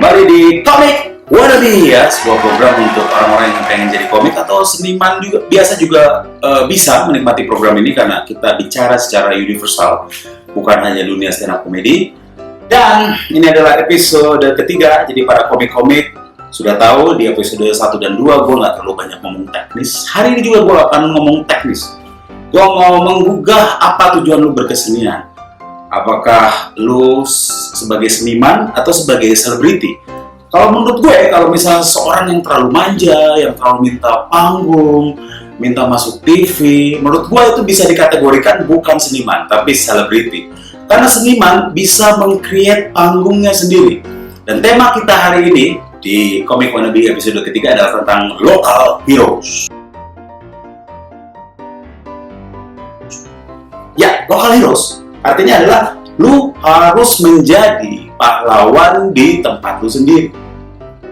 kembali di Komik Wannabe ya, sebuah program untuk orang-orang yang pengen jadi komik atau seniman juga bisa menikmati program ini karena kita bicara secara universal, bukan hanya dunia stand up comedy. Dan ini adalah episode ketiga, jadi para komik-komik sudah tahu di episode 1 dan 2 gue nggak terlalu banyak ngomong teknis. Hari ini juga gue akan ngomong teknis. Gue mau menggugah apa tujuan lu berkesenian. Apakah lu sebagai seniman atau sebagai selebriti? Kalau menurut gue, kalau misalnya seorang yang terlalu manja, yang terlalu minta panggung, minta masuk TV, menurut gue itu bisa dikategorikan bukan seniman, tapi selebriti. Karena seniman bisa meng-create panggungnya sendiri. Dan tema kita hari ini di Komik Wannabe episode ketiga adalah tentang local heroes. Ya, local heroes artinya adalah lu harus menjadi pahlawan di tempat lu sendiri.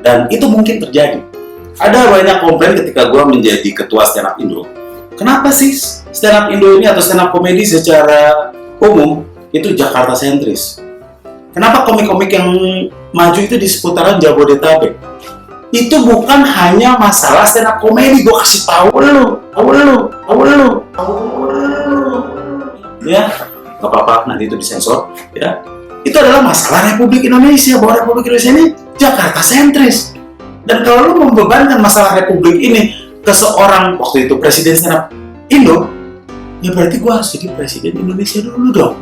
Dan itu mungkin terjadi. Ada banyak komplain ketika gue menjadi ketua stand up Indo. Kenapa sih stand up Indo ini atau stand up komedi secara umum itu Jakarta sentris? Kenapa komik-komik yang maju itu di seputaran Jabodetabek? Itu bukan hanya masalah stand up komedi. Gue kasih tahu lu. Ya, gak apa-apa, nanti itu disensor ya. Itu adalah masalah Republik Indonesia, bahwa Republik Indonesia ini Jakarta sentris. Dan kalau lu membebankan masalah Republik ini ke seorang waktu itu presiden stand up Indo, ya berarti gua harus jadi presiden Indonesia dulu dong.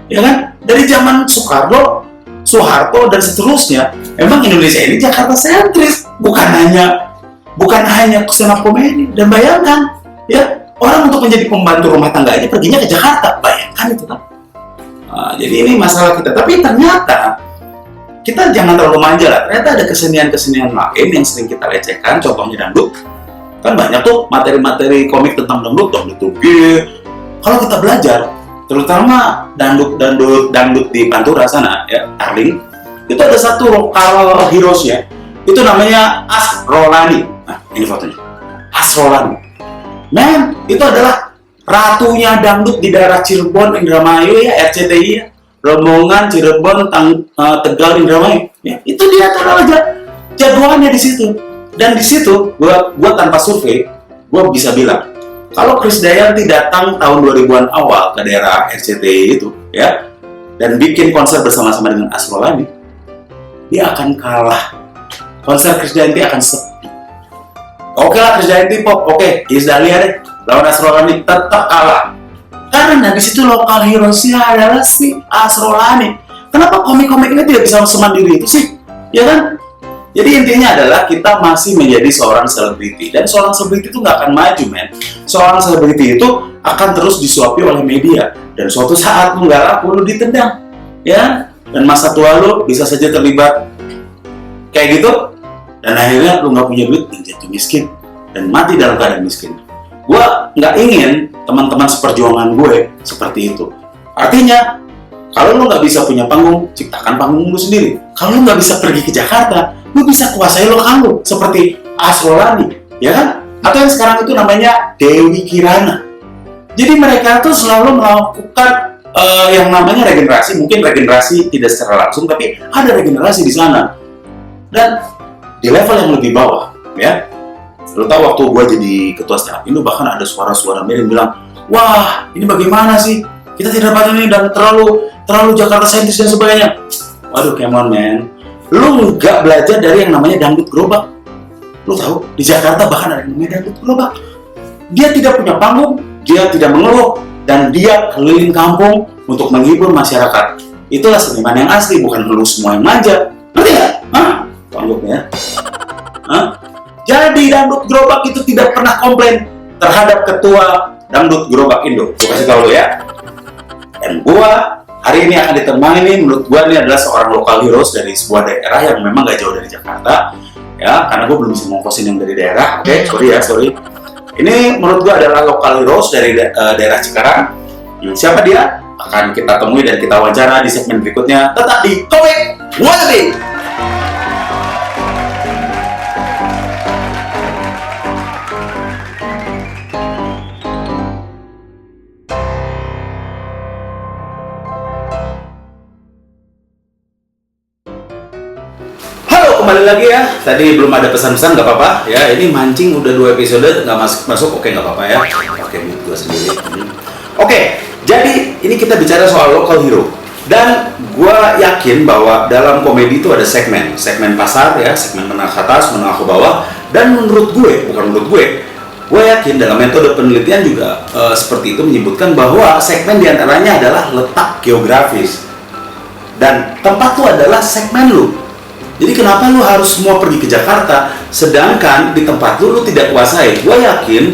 Ya kan? Dari zaman Soeharto dan seterusnya, emang Indonesia ini Jakarta sentris, bukan hanya stand up komedi. Dan bayangkan, ya, orang untuk menjadi pembantu rumah tangga aja perginya ke Jakarta, bayangkan itu kan. Nah, jadi ini masalah kita. Tapi ternyata kita jangan terlalu manja lah. Ternyata ada kesenian-kesenian lain yang sering kita lecehkan. Contohnya dangdut. Kan banyak tuh materi-materi komik tentang dangdut tuh. Kalau kita belajar, terutama dangdut di Pantura sana, ya, Arling, itu ada satu lokal heroes-nya. Itu namanya Asrolani. Nah, ini fotonya. Asrolani. Men, itu adalah ratunya dangdut di daerah Cirebon, Indramayu ya, RCTI ya. Rombongan Cirebon, Tegal, Indramayu. Ya, itu dia adalah jadwalnya di situ. Dan di situ, gua tanpa survei, gua bisa bilang, kalau Krisdayanti datang tahun 2000-an awal ke daerah RCTI itu, ya, dan bikin konser bersama-sama dengan Asrolani, dia akan kalah. Konser Krisdayanti akan sepi. Oke lah, Krisdayanti pop, oke, Iis Dahlia deh, lawan Asrolani tetap kalah. Karena di situ lokal hero-nya adalah si Asrolani. Kenapa komik-komik ini tidak bisa semandiri itu sih? Ya kan? Jadi intinya adalah kita masih menjadi seorang selebriti. Dan seorang selebriti itu nggak akan maju, men. Seorang selebriti itu akan terus disuapi oleh media. Dan suatu saat lu nggak laku, lu ditendang. Ya? Dan masa tua lu bisa saja terlibat kayak gitu. Dan akhirnya lu nggak punya duit dan jatuh miskin. Dan mati dalam keadaan miskin. Gue nggak ingin teman-teman seperjuangan gue seperti itu. Artinya, kalau lu nggak bisa punya panggung, ciptakan panggung lu sendiri. Kalau lu nggak bisa pergi ke Jakarta, lu bisa kuasai lokal lu, seperti Asrolani, ya kan? Atau yang sekarang itu namanya Dewi Kirana. Jadi mereka tuh selalu melakukan yang namanya regenerasi, mungkin regenerasi tidak secara langsung, tapi ada regenerasi di sana. Dan di level yang lebih bawah, ya. Lo tau waktu gue jadi ketua stand up Indo, bahkan ada suara-suara miring bilang, wah ini bagaimana sih, kita tidak dapat ini dan terlalu Jakarta sentris dan sebagainya. Waduh, come on man, lu nggak belajar dari yang namanya dangdut gerobak. Lu tahu di Jakarta bahkan ada yang namanya dangdut gerobak. Dia tidak punya panggung, dia tidak mengeluh, dan dia keliling kampung untuk menghibur masyarakat. Itulah seniman yang asli, bukan lu semua yang manja. Ngerti nggak? Hah? Panggungnya? Hah? Jadi dangdut gerobak itu tidak pernah komplain terhadap ketua dangdut gerobak Indo. Gue kasih tau lo ya. Dan gue hari ini akan ditemani, menurut gue ini adalah seorang local heroes dari sebuah daerah yang memang gak jauh dari Jakarta. Ya, karena gue belum bisa ngongkosin yang dari daerah. Oke, sorry. Ini menurut gue adalah local heroes dari daerah Cikarang. Siapa dia? Akan kita temui dan kita wawancara di segmen berikutnya. Tetap di Komik Wannabe. kembali lagi ya. Tadi belum ada pesan-pesan, nggak apa-apa ya. Ini mancing udah 2 episode nggak masuk, oke nggak apa-apa ya. Oke, gue sendiri. Oke, jadi ini kita bicara soal local hero. Dan gue yakin bahwa dalam komedi itu ada segmen pasar ya, segmen menengah ke atas, menengah ke bawah. Dan menurut gue, gue yakin dalam metode penelitian juga seperti itu menyebutkan bahwa segmen diantaranya adalah letak geografis. Dan tempat lu adalah segmen lu. Jadi kenapa lu harus semua pergi ke Jakarta, sedangkan di tempat lu tidak kuasai? Gue yakin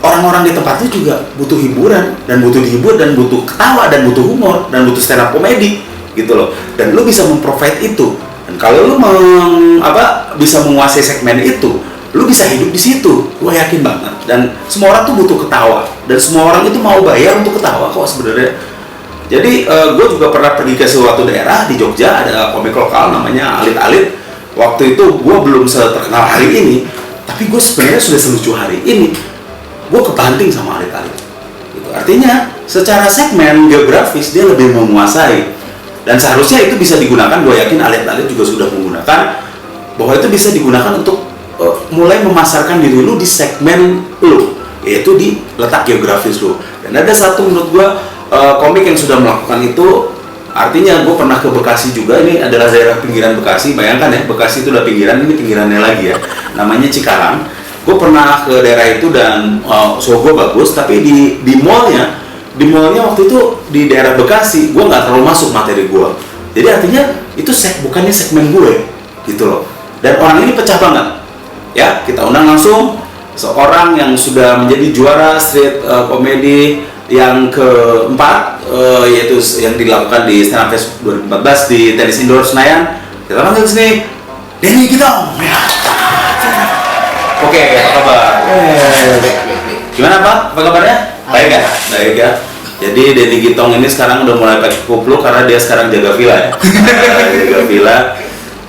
orang-orang di tempat lu juga butuh hiburan, dan butuh dihibur, dan butuh ketawa, dan butuh humor, dan butuh stand up comedy gitu loh. Dan lu bisa memprovide itu. Dan kalau lu bisa menguasai segmen itu, lu bisa hidup di situ. Gue yakin banget. Dan semua orang tuh butuh ketawa, dan semua orang itu mau bayar untuk ketawa kok sebenarnya. Jadi gue juga pernah pergi ke suatu daerah di Jogja, ada komik lokal namanya Alit Alit. Waktu itu gue belum terkenal hari ini, tapi gue sebenarnya sudah selucu hari ini. Gue kebanting sama Alit Alit. Gitu. Artinya secara segmen geografis dia lebih menguasai, dan seharusnya itu bisa digunakan. Gue yakin Alit Alit juga sudah menggunakan, bahwa itu bisa digunakan untuk mulai memasarkan diri lu di segmen lu, yaitu di letak geografis lu. Dan ada satu menurut gue komik yang sudah melakukan itu. Artinya gue pernah ke Bekasi juga. Ini adalah daerah pinggiran Bekasi. Bayangkan ya, Bekasi itu udah pinggiran, ini pinggirannya lagi ya, namanya Cikarang. Gue pernah ke daerah itu dan show gue bagus. Tapi di mallnya waktu itu di daerah Bekasi, gue nggak terlalu masuk materi gue. Jadi artinya itu bukannya segmen gue gitu loh. Dan orang ini pecah banget ya. Kita undang langsung seorang yang sudah menjadi juara street comedy yang keempat, yaitu yang dilakukan di Stand Up Fest 2014 di Tenis Indoor Senayan. Kita panggil sini Denny Gitong ya. Oke, apa kabar? Gimana Pak? Apa kabarnya? Baik ya? Baik ya. Jadi Denny Gitong ini sekarang udah mulai pakai kupluk karena dia sekarang jaga villa ya. Jaga villa.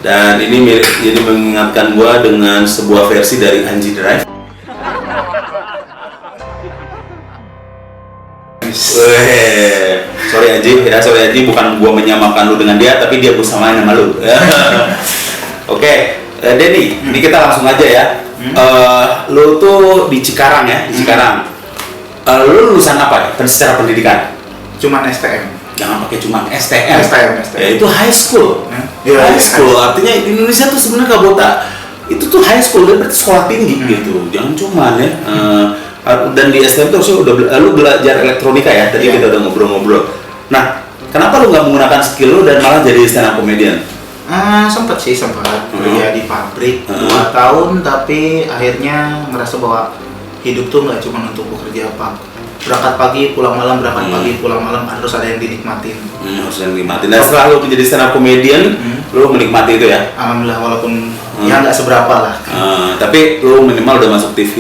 Dan ini jadi mengingatkan gua dengan sebuah versi dari Anji Drive. Sorry Anji, bukan gua menyamakan lu dengan dia, tapi dia bersamain sama lu. Oke, Denny, ini kita langsung aja ya. Lu tuh di Cikarang ya, di Cikarang. Lu lulusan apa ya? Secara pendidikan? Cuman STM. Jangan pakai cuman STM. STM. Ya, itu high school. High school. Artinya di Indonesia tuh sebenarnya kabota itu tuh high school, dan berarti sekolah tinggi gitu. Jangan cuman ya. Dan di STM tuh harusnya lu belajar elektronika ya. Tadi kita udah ngobrol-ngobrol. Nah, kenapa lu nggak menggunakan skill lu dan malah jadi stand up comedian? Sempat kerja di pabrik 2 tahun, tapi akhirnya ngerasa bahwa hidup tuh nggak cuma untuk bekerja berangkat pagi pulang malam, harus ada yang dinikmatin. Harus yang dinikmatin. Dan setelah lu menjadi stand up comedian, lu menikmati itu ya? Alhamdulillah, walaupun ya nggak seberapa lah. Tapi lu minimal udah masuk TV.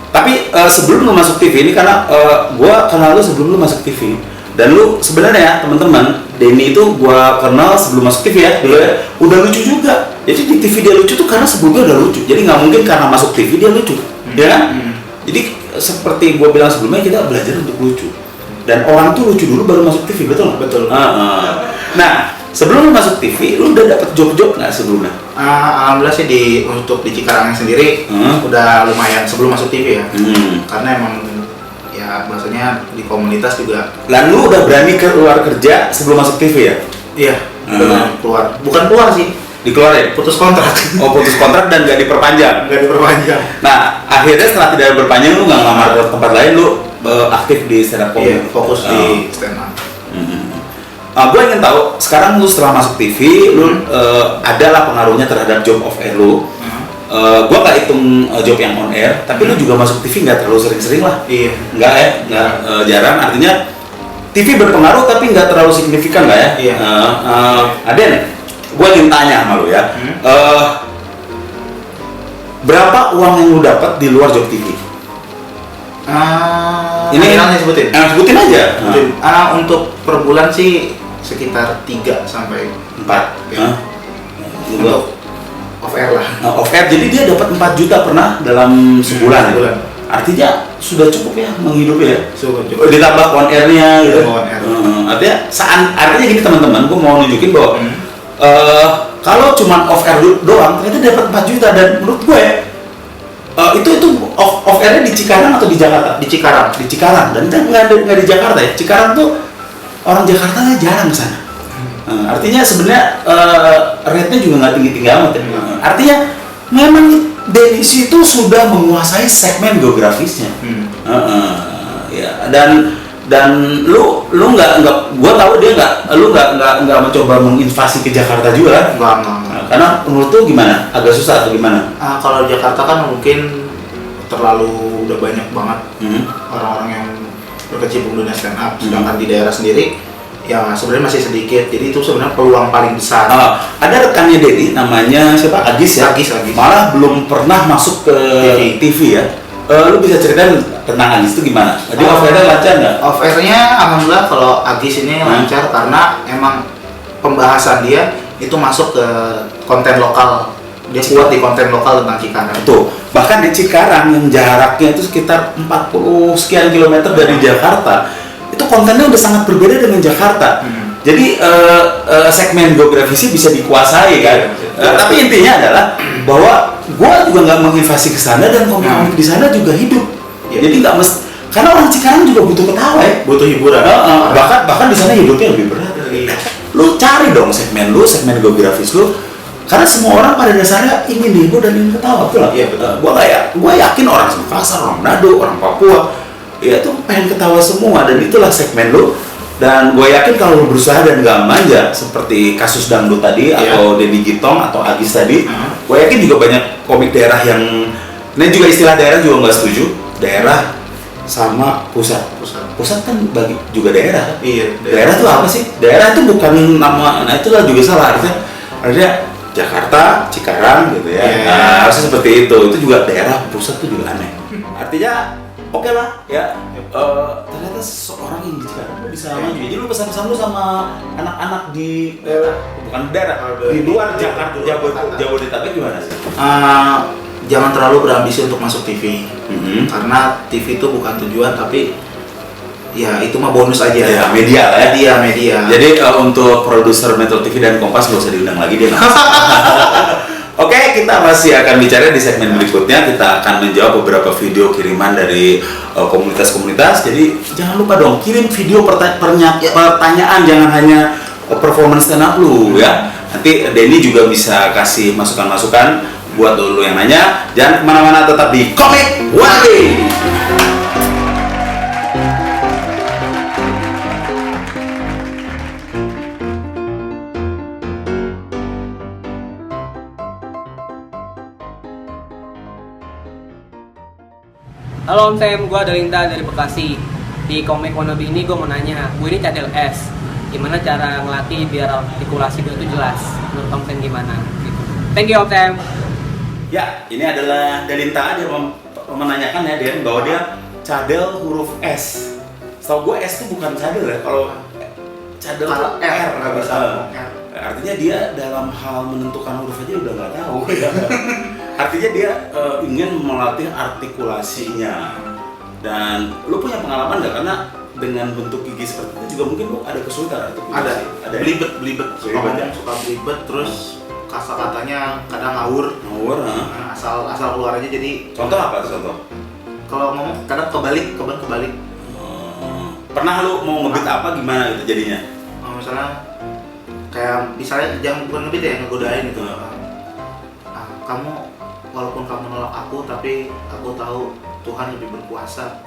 Tapi sebelum lu masuk TV ini, karena gua kenal lu sebelum lu masuk TV. Dan lu sebenarnya ya teman-teman, Denny itu gua kenal sebelum masuk TV ya, dulu ya, udah lucu juga. Jadi di TV dia lucu tuh karena sebelumnya udah lucu. Jadi nggak mungkin karena masuk TV dia lucu, ya kan? Jadi seperti gua bilang sebelumnya, kita belajar untuk lucu. Dan orang tuh lucu dulu baru masuk TV, betul nggak? Betul. Nah, sebelum lu masuk TV, lu udah dapet job-job nggak sebelumnya? Alhamdulillah sih untuk di Cikarang sendiri udah lumayan sebelum masuk TV ya. Karena emang ya bahasanya di komunitas juga. Dan lu udah berani keluar kerja sebelum masuk TV ya? Iya, udah keluar. Bukan keluar sih, dikeluarin? putus kontrak. Oh, putus kontrak dan gak diperpanjang? Gak diperpanjang. Nah, akhirnya setelah tidak diperpanjang, lu gak ngelamar ke tempat lain, lu aktif di stand up comedy? Iya, fokus di stand up. Gue ingin tahu, sekarang lu setelah masuk TV, lu adalah pengaruhnya terhadap job off air lu. Gue gak hitung job yang on air, tapi lu juga masuk TV gak terlalu sering-sering lah. Iya. Nggak ya, jarang. Artinya TV berpengaruh tapi nggak terlalu signifikan lah ya. Iya. Aden, gue ingin tanya sama lu ya. Berapa uang yang lu dapat di luar job TV? Ini yang sebutin. Sebutin aja. Untuk per bulan sih sekitar 3 sampai 4 ya. Untuk off air lah. Off air, jadi dia dapat 4 juta pernah dalam sebulan. Artinya sudah cukup ya menghidupi ya. Cukup. Ditambah on airnya gitu. On air. Artinya gini teman-teman, gue mau nunjukin bahwa kalau cuman off air doang ternyata dapat 4 juta. Dan menurut gue itu off airnya di Cikarang atau di Jakarta? Di Cikarang. Di Cikarang, dan itu nggak di Jakarta ya. Cikarang tuh orang Jakarta jarang ke sana. Artinya sebenarnya rate-nya juga nggak tinggi-tinggi amat ya. Artinya memang Dennis itu sudah menguasai segmen geografisnya. Ya, dan lu nggak, gua tahu dia nggak mencoba menginvasi ke Jakarta juga kan? Enggak. Karena menurut tuh gimana? Agak susah atau gimana? Kalau Jakarta kan mungkin terlalu udah banyak banget orang-orang yang berkecimpung dunia stand up, sedangkan di daerah sendiri ya sebenarnya masih sedikit. Jadi itu sebenarnya peluang paling besar. Ada rekannya Dedi namanya siapa? Agis ya? Agis. Malah belum pernah masuk ke TV ya. Lu bisa ceritain tentang Agis itu gimana? Jadi off airnya lancar nggak? Off airnya alhamdulillah kalau Agis ini lancar karena emang pembahasan dia itu masuk ke konten lokal. Dia kuat di konten lokal tentang Cikarang. Tuh, bahkan di Cikarang yang jaraknya itu sekitar 40 sekian kilometer dari Jakarta, itu kontennya udah sangat berbeda dengan Jakarta. Jadi segmen geografisnya bisa dikuasai kan. Tapi intinya adalah bahwa gua juga nggak menginvasi ke sana dan komik-komik di sana juga hidup. Jadi nggak mesti, karena orang Cikarang juga butuh ketawa ya, butuh hiburan. Bahkan di sana hidupnya lebih berat. Lu cari dong segmen geografis lu. Karena semua orang pada dasarnya ingin dihibur dan ingin ketawa, betul lah. Iya betul. Gua yakin orang Makassar, orang Manado, orang Papua, ya itu pengen ketawa semua, dan itulah segmen lu. Dan gue yakin kalau lu berusaha dan gak manja seperti kasus dangdut tadi atau Denny Gitong atau Agis tadi, gue yakin juga banyak komik daerah yang, ini juga istilah daerah juga nggak setuju, daerah sama pusat kan bagi juga daerah. Iya. Daerah tuh apa sih? Daerah itu bukan nama, nah itulah juga salah artinya Jakarta, Cikarang gitu ya. Nah, harusnya seperti itu juga daerah, pusat tuh juga aneh. Artinya oke lah ya. Ternyata seorang yang di Cikarang bisa maju. Jadi lu pesan-pesan lu sama anak-anak di bukan daerah, di luar Jakarta, Jabodetabek gimana sih? Jangan terlalu berambisi untuk masuk TV. Karena TV itu bukan tujuan, tapi ya itu mah bonus aja. Ya, media lah ya. Media. Jadi untuk produser Metro TV dan Kompas nggak usah diundang lagi dia. Oke, kita masih akan bicara di segmen berikutnya. Kita akan menjawab beberapa video kiriman dari komunitas-komunitas. Jadi jangan lupa dong kirim video pertanyaan, jangan hanya performance stand up lu ya. Nanti Denny juga bisa kasih masukan-masukan buat lu yang nanya. Jangan kemana-mana, tetap di Komik One Day. Halo Om Sam, gue Dalinta dari Bekasi. Di Komik Wannabe ini gue mau nanya, gue ini cadel S. Gimana cara ngelatih biar artikulasi gue itu jelas? Menurut Om Sam gimana? Gitu. Thank you Om Sam. Ya, ini adalah Dalinta, dia menanyakan ya Den, bahwa dia cadel huruf S. Setahu gue S itu bukan cadel ya, kalau cadel R nggak bisa. Artinya dia dalam hal menentukan huruf aja udah nggak tahu. Artinya dia ingin melatih artikulasinya. Dan lu punya pengalaman nggak? Karena dengan bentuk gigi seperti itu juga mungkin lu ada kesulitan artikulasi. Ada belibet. Suka belibet, terus kata-katanya kadang ngawur. Asal keluar aja. Jadi contoh apa contoh? Kalau ngomong kadang kebalik. Pernah lu mau ngebit apa gimana gitu jadinya? Misalnya jangan bukan ngebit ya, ngegodain gitu. Kamu walaupun kamu nolak aku, tapi aku tahu Tuhan lebih berkuasa.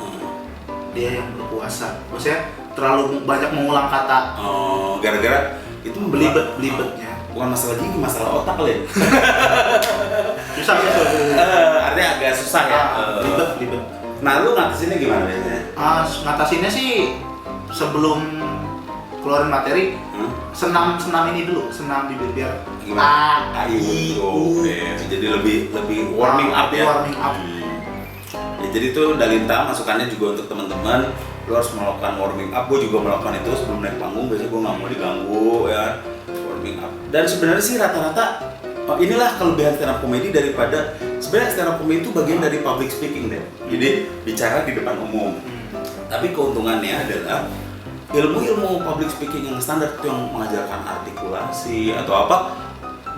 Dia yang berkuasa. Maksudnya terlalu banyak mengulang kata. Gara-gara itu belibetnya. Bukan masalah gigi, masalah otak kali ya. Susah. Artinya agak susah ya. Belibet. Nah, lu ngatasinnya gimana biasanya? Ngatasinnya sih sebelum keluarin materi, senam ini dulu, senam bibir biar jadi lebih warming up ya. Ya, jadi itu Dalinta masukannya juga untuk teman-teman, lu harus melakukan warming up. Gue juga melakukan itu sebelum naik panggung, biasanya gue nggak mau diganggu ya, warming up. Dan sebenarnya sih rata-rata inilah kelebihan stand up comedy daripada sebenarnya stand up comedy itu bagian dari public speaking deh. Jadi bicara di depan umum. Tapi keuntungannya adalah ilmu public speaking yang standar itu yang mengajarkan artikulasi atau apa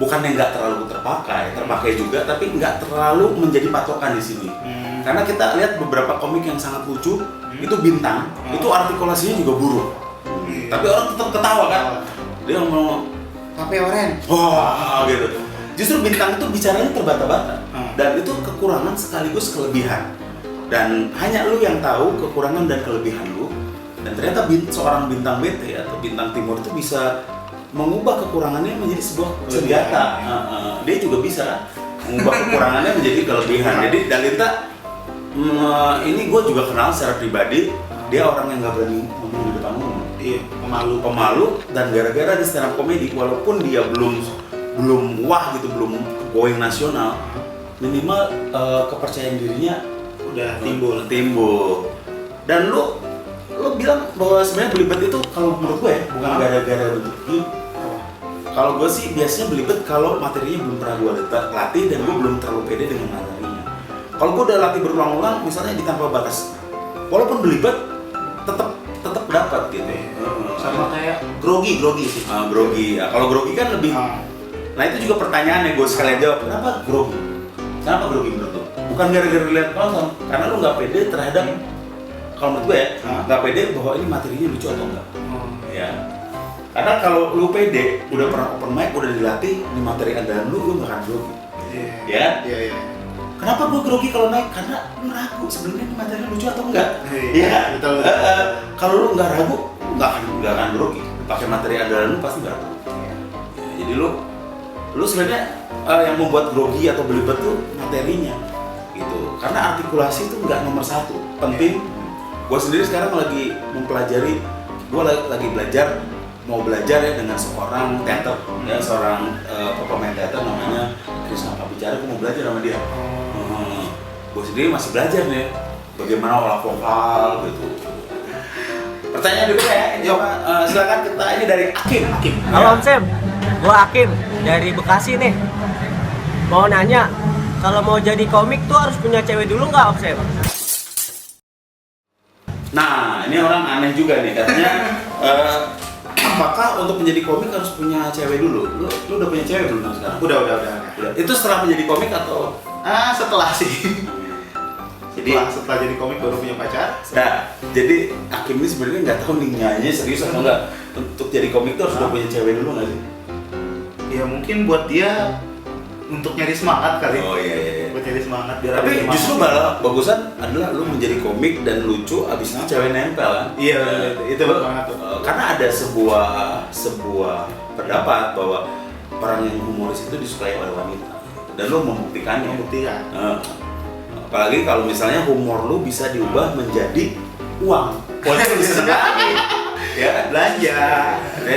bukannya nggak terlalu terpakai juga, tapi nggak terlalu menjadi patokan di sini. Karena kita lihat beberapa komik yang sangat lucu, itu bintang, itu artikulasinya juga buruk. Tapi orang tetap ketawa kan? Dia ngomong, Kape oren. wah gitu. Justru bintang itu bicaranya terbata-bata, dan itu kekurangan sekaligus kelebihan. Dan hanya lu yang tahu kekurangan dan kelebihan lu. Dan ternyata seorang bintang BT atau bintang timur itu bisa mengubah kekurangannya menjadi sebuah senjata. Dia juga bisa mengubah kekurangannya menjadi kelebihan. Jadi Dalinta ini gue juga kenal secara pribadi. Dia orang yang nggak berani ngomong di depan umum. Iya, Pemalu, dan gara-gara di stand up comedy, walaupun dia belum wah gitu, belum going nasional, minimal kepercayaan dirinya udah timbul. Dan lu bilang bahwa sebenarnya belibet itu kalau menurut gue ya, bukan gara-gara bentuk gini. Kalau gue sih biasanya belibet kalau materinya belum pernah gue latih dan gue belum terlalu pede dengan materinya. Kalau gue udah latih berulang-ulang, misalnya di Tanpa Batas, walaupun belibet tetap dapat gitu ya. Sama kayak grogi sih. Grogi ya. Kalau grogi kan lebih. Nah itu juga pertanyaan yang gue sekalian jawab. Kenapa grogi? Kenapa grogi menurut lo? Bukan gara-gara lihat penonton, karena lo nggak pede terhadap. Kalau menurut gue ya, nggak pede bahwa ini materinya lucu atau enggak. Ya. Karena kalau lu pede, udah pernah open mic, udah dilatih, ini materi andalan lu nggak akan grogi. Iya. Kenapa gue grogi kalau naik? Karena lu ragu sebenarnya ini materi lucu atau enggak. Iya, betul. Kalau lu nggak ragu, lu nggak akan grogi. Pakai materi andalan lu pasti nggak ragu. Ya, jadi lu sebenarnya yang membuat grogi atau belibet tuh materinya, gitu. Karena artikulasi itu nggak nomor satu. Penting. Gue sendiri sekarang lagi mempelajari, gue lagi mau belajar ya dengan seorang teater, ya seorang pemain teater namanya Krisna Pabicara. Gue mau belajar sama dia. Gue sendiri masih belajar nih, bagaimana olah vokal gitu. Pertanyaan berikutnya ya, ini silakan kita, ini dari Akim. Halo Om Sam, gua Akim dari Bekasi nih. Mau nanya, kalau mau jadi komik tuh harus punya cewek dulu nggak Om Sam? Nah, ini orang aneh juga nih, katanya apakah untuk menjadi komik harus punya cewek dulu? Lu udah punya cewek belum sekarang? Udah. Itu setelah menjadi komik atau? Setelah sih. Setelah jadi komik baru punya pacar. Nah, jadi Hakim ini sebenarnya nggak tahu nih nyanyi serius atau enggak. Untuk jadi komik tuh harus udah punya cewek dulu nggak sih? Ya mungkin buat dia untuk nyari semangat kali. Oh iya. Buat nyari semangat. Biar Tapi ada semangat. justru malah bagusan adalah lu menjadi komik dan lucu, abis itu cewek nempel kan? Iya, itu banget tuh. Karena ada sebuah pendapat bahwa orang yang humoris itu disukai oleh wanita. Dan lu membuktikannya. Apalagi kalau misalnya humor lu bisa diubah menjadi uang. Polanya bisa sekali. Ya, Belanja. ya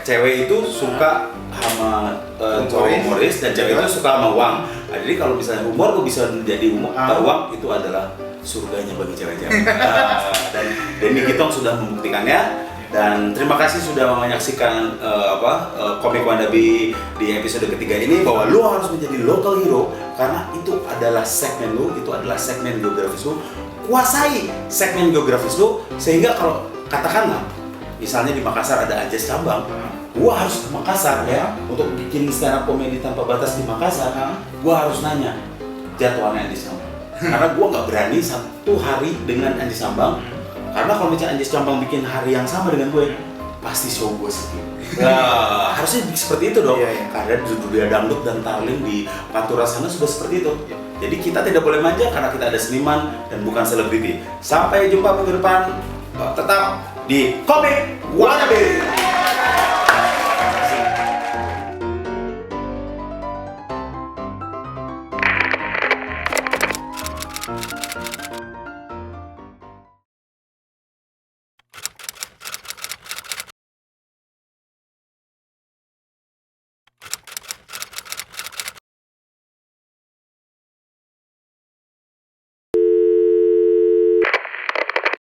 cewek itu suka sama cowok humoris dan cewek itu suka sama uang. Nah, jadi kalau misalnya humor lu bisa menjadi uang, itu adalah surganya bagi cewek-cewek. Dan Denny Gitong sudah membuktikannya. Dan terima kasih sudah menyaksikan Komik Wannabe di episode ketiga ini, bahwa lu harus menjadi local hero karena itu adalah segmen lu, itu adalah segmen geografis lu. Kuasai segmen geografis lu sehingga kalau katakanlah misalnya di Makassar ada Anjas Cambang, gua harus ke Makassar ya untuk bikin stand up comedy Tanpa Batas di Makassar. Gua harus nanya jadwalnya Anjas Cambang karena gua nggak berani satu hari dengan Anjas Cambang. Karena kalau misalnya Anjas Cambang bikin hari yang sama dengan gue, pasti show gue sepi. Nah, harusnya seperti itu dong. Karena dunia dangdut dan tarling di Pantura sana sudah seperti itu. Jadi kita tidak boleh manja karena kita ada seniman dan bukan selebriti. Sampai jumpa minggu depan. Tetap di Komik Wannabe.